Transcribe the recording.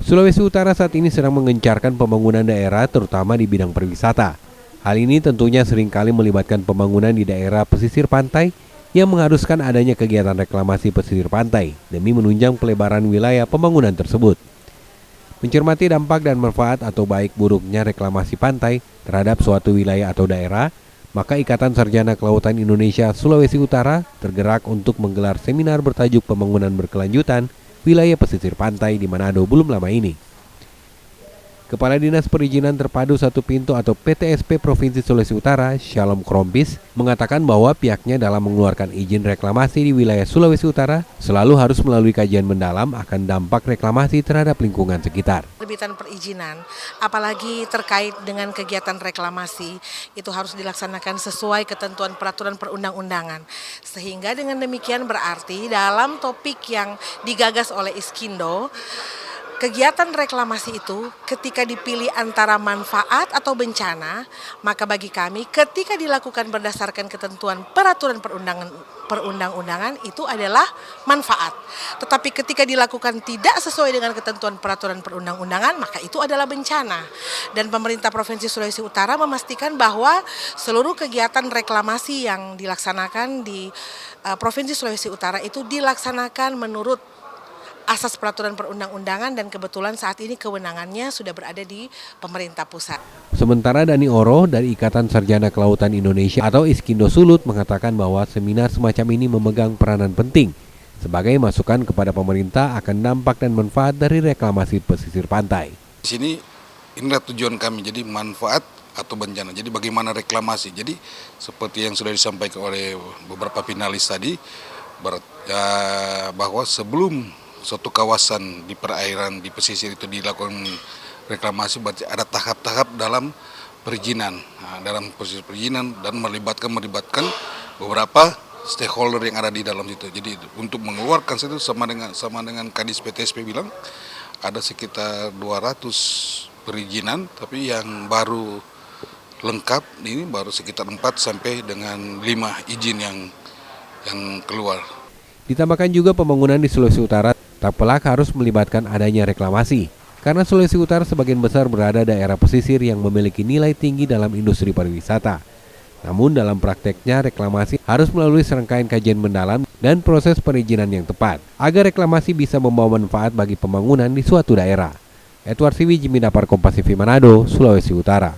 Sulawesi Utara saat ini sedang mengencarkan pembangunan daerah terutama di bidang pariwisata. Hal ini tentunya seringkali melibatkan pembangunan di daerah pesisir pantai yang mengharuskan adanya kegiatan reklamasi pesisir pantai demi menunjang pelebaran wilayah pembangunan tersebut. Mencermati dampak dan manfaat atau baik buruknya reklamasi pantai terhadap suatu wilayah atau daerah, maka Ikatan Sarjana Kelautan Indonesia Sulawesi Utara tergerak untuk menggelar seminar bertajuk pembangunan berkelanjutan wilayah pesisir pantai di Manado belum lama ini. Kepala Dinas Perizinan Terpadu Satu Pintu atau PTSP Provinsi Sulawesi Utara, Shalom Krompis, mengatakan bahwa pihaknya dalam mengeluarkan izin reklamasi di wilayah Sulawesi Utara selalu harus melalui kajian mendalam akan dampak reklamasi terhadap lingkungan sekitar. Terbitan perizinan, apalagi terkait dengan kegiatan reklamasi, itu harus dilaksanakan sesuai ketentuan peraturan perundang-undangan. Sehingga dengan demikian berarti dalam topik yang digagas oleh Iskindo, kegiatan reklamasi itu ketika dipilih antara manfaat atau bencana, maka bagi kami ketika dilakukan berdasarkan ketentuan peraturan perundang-undangan itu adalah manfaat. Tetapi ketika dilakukan tidak sesuai dengan ketentuan peraturan perundang-undangan, maka itu adalah bencana. Dan pemerintah Provinsi Sulawesi Utara memastikan bahwa seluruh kegiatan reklamasi yang dilaksanakan di Provinsi Sulawesi Utara itu dilaksanakan menurut asas peraturan perundang-undangan dan kebetulan saat ini kewenangannya sudah berada di pemerintah pusat. Sementara Dani Oro dari Ikatan Sarjana Kelautan Indonesia atau Iskindo Sulut mengatakan bahwa seminar semacam ini memegang peranan penting sebagai masukan kepada pemerintah akan dampak dan manfaat dari reklamasi pesisir pantai. Di sini inilah tujuan kami, jadi manfaat atau bencana. Jadi bagaimana reklamasi. Jadi seperti yang sudah disampaikan oleh beberapa finalis tadi, bahwa sebelum suatu kawasan di perairan di pesisir itu dilakukan reklamasi, berarti ada tahap-tahap dalam perizinan, dalam proses perizinan dan melibatkan beberapa stakeholder yang ada di dalam situ. Jadi untuk mengeluarkan itu sama dengan Kadis PTSP bilang ada sekitar 200 perizinan, tapi yang baru lengkap ini baru sekitar 4 sampai dengan 5 izin yang keluar. Ditambahkan juga pembangunan di Sulawesi Utara tak pelak harus melibatkan adanya reklamasi, karena Sulawesi Utara sebagian besar berada daerah pesisir yang memiliki nilai tinggi dalam industri pariwisata. Namun dalam prakteknya reklamasi harus melalui serangkaian kajian mendalam dan proses perizinan yang tepat, agar reklamasi bisa membawa manfaat bagi pembangunan di suatu daerah. Edward Siwi, Jimmy Dapar, Kompas TV Manado, Sulawesi Utara.